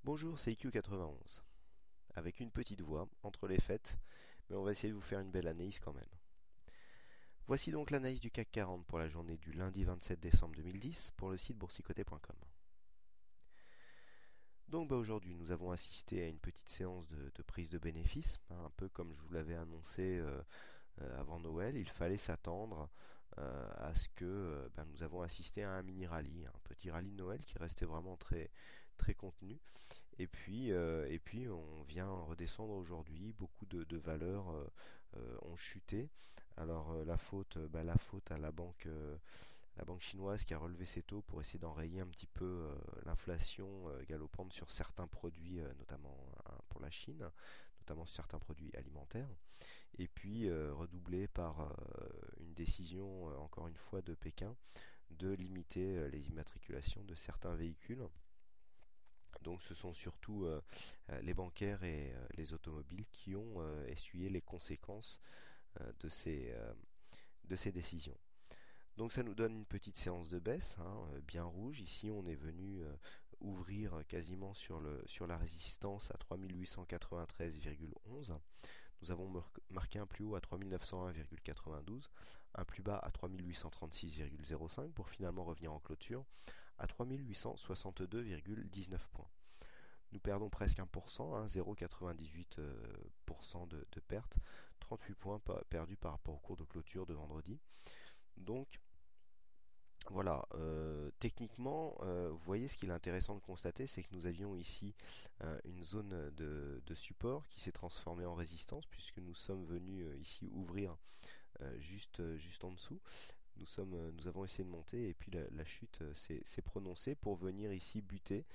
Bonjour, c'est IQ91, avec une petite voix entre les fêtes, mais on va essayer de vous faire une belle analyse quand même. Voici donc l'analyse du CAC 40 pour la journée du lundi 27 décembre 2010 pour le site boursicoté.com. Donc aujourd'hui, nous avons assisté à une petite séance de prise de bénéfices, un peu comme je vous l'avais annoncé avant Noël. Il fallait s'attendre à ce que nous avons assisté à un mini rallye, un petit rallye de Noël qui restait vraiment très, très contenu. Et puis on vient redescendre aujourd'hui. Beaucoup de valeurs ont chuté. Alors la faute à la banque chinoise qui a relevé ses taux pour essayer d'enrayer un petit peu l'inflation galopante sur certains produits, notamment pour la Chine, notamment sur certains produits alimentaires. Et puis redoublé par une décision, encore une fois, de Pékin de limiter les immatriculations de certains véhicules. Donc ce sont surtout les bancaires et les automobiles qui ont essuyé les conséquences de ces décisions. Donc ça nous donne une petite séance de baisse, bien rouge. Ici on est venu ouvrir quasiment sur la résistance à 3893,11. Nous avons marqué un plus haut à 3901,92, un plus bas à 3836,05 pour finalement revenir en clôture à 3862,19 points. Nous perdons presque 1%, 0,98% de perte, 38 points perdus par rapport au cours de clôture de vendredi. Donc voilà, techniquement, vous voyez, ce qu'il est intéressant de constater, c'est que nous avions ici une zone de support qui s'est transformée en résistance, puisque nous sommes venus ici ouvrir juste en dessous. Nous avons essayé de monter et puis la chute s'est prononcée pour venir ici buter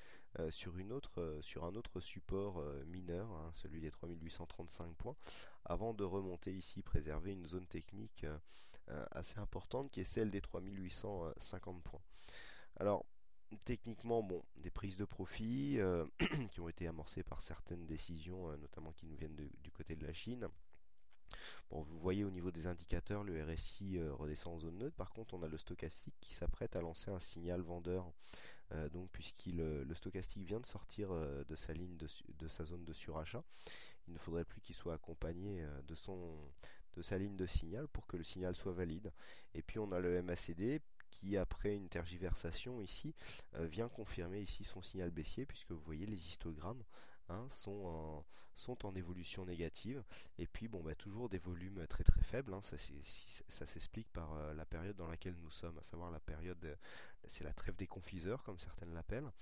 sur un autre support mineur, celui des 3835 points, avant de remonter ici, préserver une zone technique assez importante qui est celle des 3850 points. Alors, techniquement, bon, des prises de profit qui ont été amorcées par certaines décisions, notamment qui nous viennent du côté de la Chine. Bon, vous voyez au niveau des indicateurs, le RSI redescend en zone neutre. Par contre, on a le stochastique qui s'apprête à lancer un signal vendeur. Donc, le stochastique vient de sortir de sa ligne de sa zone de surachat, il ne faudrait plus qu'il soit accompagné de sa ligne de signal pour que le signal soit valide. Et puis, on a le MACD qui, après une tergiversation ici, vient confirmer ici son signal baissier, puisque vous voyez les histogrammes sont en évolution négative. Et puis toujours des volumes très très faibles, ça s'explique par la période dans laquelle nous sommes, à savoir la période, c'est la trêve des confiseurs comme certaines l'appellent.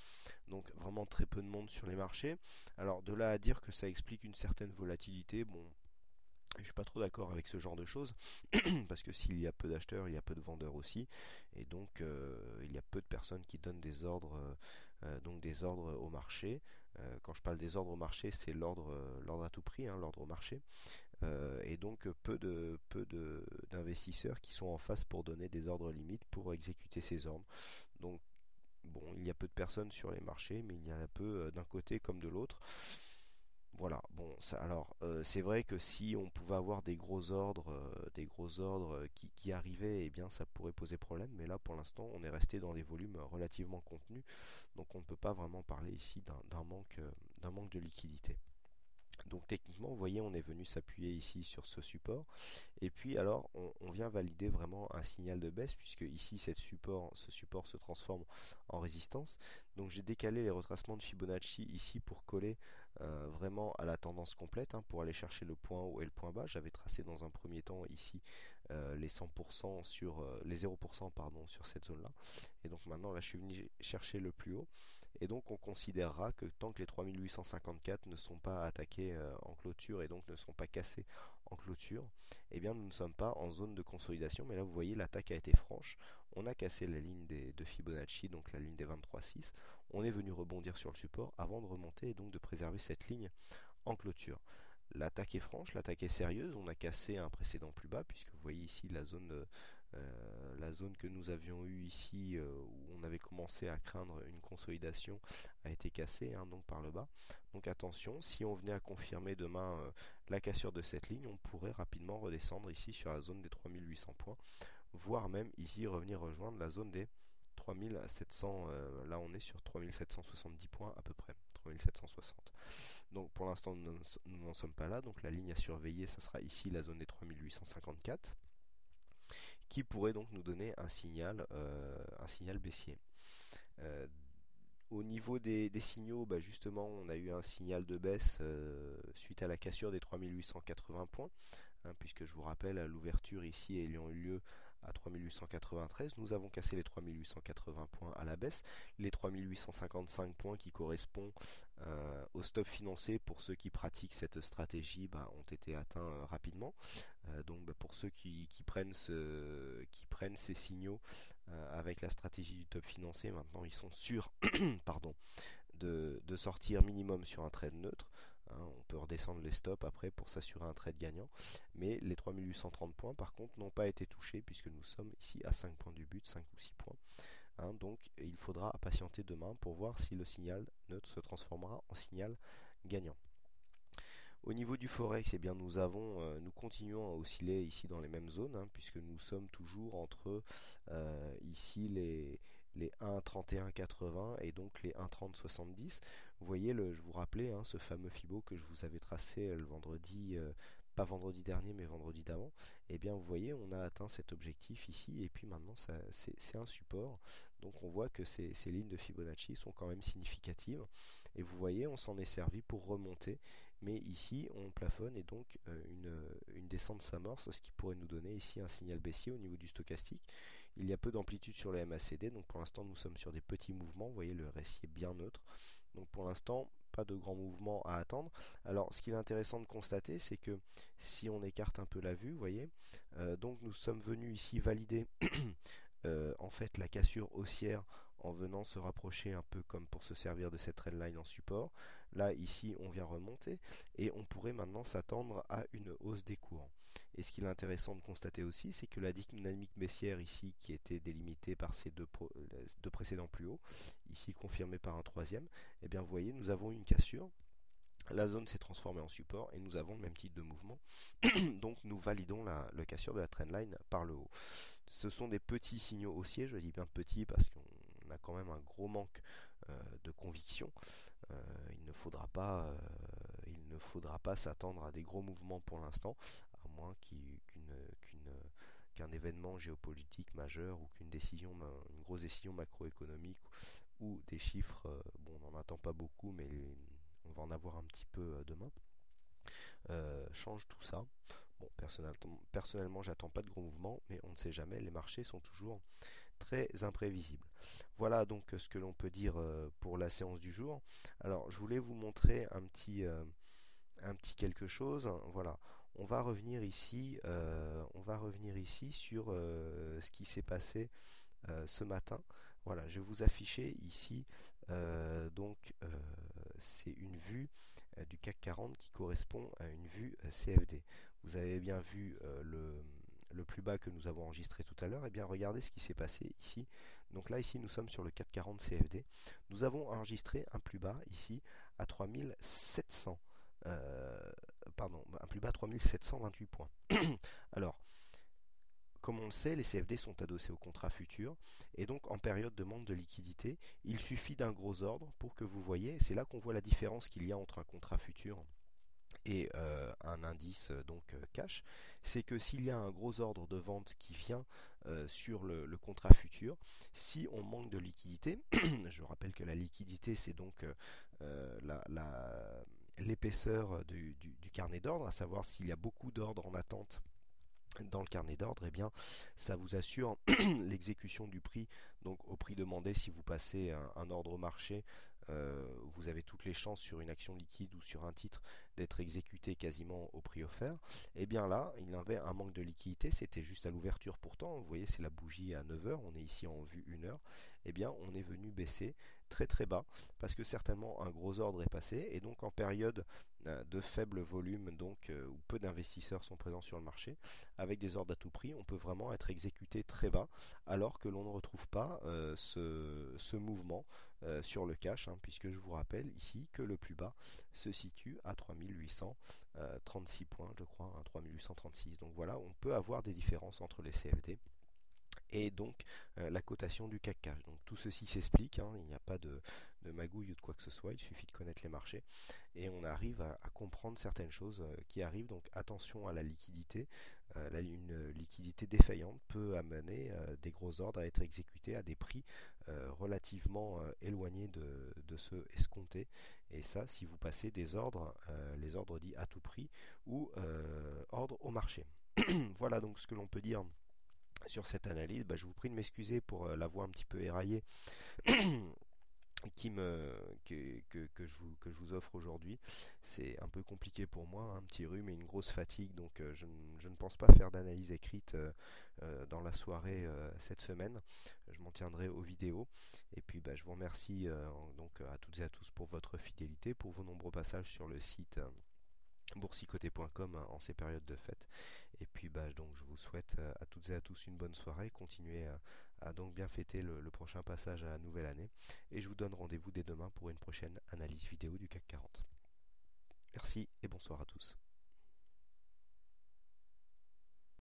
Donc vraiment très peu de monde sur les marchés. Alors de là à dire que ça explique une certaine volatilité, bon, je suis pas trop d'accord avec ce genre de choses, parce que s'il y a peu d'acheteurs, il y a peu de vendeurs aussi, et donc il y a peu de personnes qui donnent des ordres au marché. Quand je parle des ordres au marché, c'est l'ordre à tout prix, l'ordre au marché, et donc d'investisseurs qui sont en face pour donner des ordres limites pour exécuter ces ordres. Donc bon, il y a peu de personnes sur les marchés, mais il y en a peu d'un côté comme de l'autre. Voilà, bon, alors c'est vrai que si on pouvait avoir des gros ordres qui arrivaient, eh bien ça pourrait poser problème, mais là pour l'instant on est resté dans des volumes relativement contenus, donc on ne peut pas vraiment parler ici d'un manque de liquidité. Donc techniquement, vous voyez, on est venu s'appuyer ici sur ce support. Et puis alors, on vient valider vraiment un signal de baisse, puisque ici, ce support se transforme en résistance. Donc j'ai décalé les retracements de Fibonacci ici pour coller vraiment à la tendance complète, pour aller chercher le point haut et le point bas. J'avais tracé dans un premier temps ici les 100% les 0% pardon, sur cette zone-là. Et donc maintenant, là, je suis venu chercher le plus haut. Et donc on considérera que tant que les 3854 ne sont pas attaqués en clôture et donc ne sont pas cassés en clôture, eh bien nous ne sommes pas en zone de consolidation. Mais là vous voyez, l'attaque a été franche. On a cassé la ligne de Fibonacci, donc la ligne des 23,6. On est venu rebondir sur le support avant de remonter et donc de préserver cette ligne en clôture. L'attaque est franche, l'attaque est sérieuse. On a cassé un précédent plus bas, puisque vous voyez ici la zone que nous avions eue ici, où on avait commencé à craindre une consolidation, a été cassée, donc par le bas. Donc attention, si on venait à confirmer demain la cassure de cette ligne, on pourrait rapidement redescendre ici sur la zone des 3800 points, voire même ici revenir rejoindre la zone des 3700, là on est sur 3770 points à peu près, 3760. Donc pour l'instant nous n'en sommes pas là, donc la ligne à surveiller ça sera ici la zone des 3854 qui pourrait donc nous donner un signal baissier. Euh, Au niveau des signaux, bah justement, on a eu un signal de baisse suite à la cassure des 3880 points, hein, puisque je vous rappelle, à l'ouverture ici ayant eu lieu à 3893, nous avons cassé les 3880 points à la baisse, les 3855 points qui correspondent au stop financier pour ceux qui pratiquent cette stratégie ont été atteints rapidement. Donc pour ceux qui prennent ces signaux avec la stratégie du top financier, maintenant ils sont sûrs pardon, de sortir minimum sur un trade neutre. Hein, on peut redescendre les stops après pour s'assurer un trade gagnant. Mais les 3830 points par contre n'ont pas été touchés puisque nous sommes ici à 5 points du but, 5 ou 6 points. Hein, donc il faudra patienter demain pour voir si le signal neutre se transformera en signal gagnant. Au niveau du forex, eh bien nous continuons à osciller ici dans les mêmes zones, hein, puisque nous sommes toujours entre ici les 1,3180 et donc les 1,3070. Vous voyez, je vous rappelais ce fameux Fibo que je vous avais tracé le vendredi, pas vendredi dernier mais vendredi d'avant. Eh bien vous voyez, on a atteint cet objectif ici et puis maintenant c'est un support. Donc on voit que ces lignes de Fibonacci sont quand même significatives. Et vous voyez, on s'en est servi pour remonter. Mais ici, on plafonne et donc une descente s'amorce, ce qui pourrait nous donner ici un signal baissier au niveau du stochastique. Il y a peu d'amplitude sur le MACD, donc pour l'instant nous sommes sur des petits mouvements. Vous voyez, le RSI est bien neutre. Donc pour l'instant, pas de grands mouvements à attendre. Alors ce qu'il est intéressant de constater, c'est que si on écarte un peu la vue, vous voyez, donc nous sommes venus ici valider en fait la cassure haussière en venant se rapprocher un peu comme pour se servir de cette trendline en support. Là, ici, on vient remonter et on pourrait maintenant s'attendre à une hausse des cours. Et ce qu'il est intéressant de constater aussi, c'est que la dynamique baissière ici, qui était délimitée par ces deux précédents plus hauts, ici confirmée par un troisième, eh bien vous voyez, nous avons une cassure. La zone s'est transformée en support et nous avons le même type de mouvement. Donc nous validons la cassure de la trendline par le haut. Ce sont des petits signaux haussiers, je dis bien petits parce qu'on a quand même un gros manque de conviction. Il ne faudra pas s'attendre à des gros mouvements pour l'instant, à moins qu'un événement géopolitique majeur ou une grosse décision macroéconomique ou des chiffres, bon, on n'en attend pas beaucoup, mais on va en avoir un petit peu demain, change tout ça. Bon, personnellement, j'attends pas de gros mouvements, mais on ne sait jamais, les marchés sont toujours très imprévisibles. Voilà donc ce que l'on peut dire pour la séance du jour. Alors, je voulais vous montrer un petit quelque chose. Voilà, on va revenir ici sur ce qui s'est passé ce matin. Voilà, je vais vous afficher ici c'est une vue du CAC 40 qui correspond à une vue CFD. Vous avez bien vu le plus bas que nous avons enregistré tout à l'heure. Et bien regardez ce qui s'est passé ici. Donc là ici nous sommes sur le CAC 40 CFD. Nous avons enregistré un plus bas ici à 3700 un plus bas à 3728 points. Alors comme on le sait, les CFD sont adossés au contrat futur et donc en période de manque de liquidité, il suffit d'un gros ordre pour que vous voyez, c'est là qu'on voit la différence qu'il y a entre un contrat futur et un indice cash, c'est que s'il y a un gros ordre de vente qui vient sur le contrat futur, si on manque de liquidité, je rappelle que la liquidité c'est donc l'épaisseur du carnet d'ordre, à savoir s'il y a beaucoup d'ordres en attente dans le carnet d'ordre, eh bien, ça vous assure l'exécution du prix, donc au prix demandé. Si vous passez un ordre au marché, vous avez toutes les chances sur une action liquide ou sur un titre d'être exécuté quasiment au prix offert. Et bien là, il y avait un manque de liquidité, c'était juste à l'ouverture pourtant. Vous voyez, c'est la bougie à 9 heures, on est ici en vue 1 heure. Et bien, on est venu baisser très très bas parce que certainement un gros ordre est passé et donc en période de faible volume, donc où peu d'investisseurs sont présents sur le marché, avec des ordres à tout prix, on peut vraiment être exécuté très bas alors que l'on ne retrouve pas ce mouvement sur le cash, hein, puisque je vous rappelle ici que le plus bas se situe à 3836 points, je crois, hein, 3836. Donc voilà, on peut avoir des différences entre les CFD et donc la cotation du CAC cash. Donc tout ceci s'explique, hein, il n'y a pas de de magouille ou de quoi que ce soit, il suffit de connaître les marchés et on arrive à comprendre certaines choses qui arrivent. Donc attention à la liquidité. Une liquidité défaillante peut amener des gros ordres à être exécutés à des prix relativement éloignés de ceux escomptés. Et ça, si vous passez des ordres, les ordres dits à tout prix ou ordres au marché. Voilà donc ce que l'on peut dire sur cette analyse. Je vous prie de m'excuser pour la voix un petit peu éraillée qui me, que je vous offre aujourd'hui. C'est un peu compliqué pour moi, un petit rhume et une grosse fatigue, donc je ne pense pas faire d'analyse écrite dans la soirée cette semaine. Je m'en tiendrai aux vidéos. Et puis je vous remercie donc à toutes et à tous pour votre fidélité, pour vos nombreux passages sur le site boursicoté.com en ces périodes de fête. Et puis donc je vous souhaite à toutes et à tous une bonne soirée. Continuez à donc bien fêter le prochain passage à la nouvelle année. Et je vous donne rendez-vous dès demain pour une prochaine analyse vidéo du CAC 40. Merci et bonsoir à tous.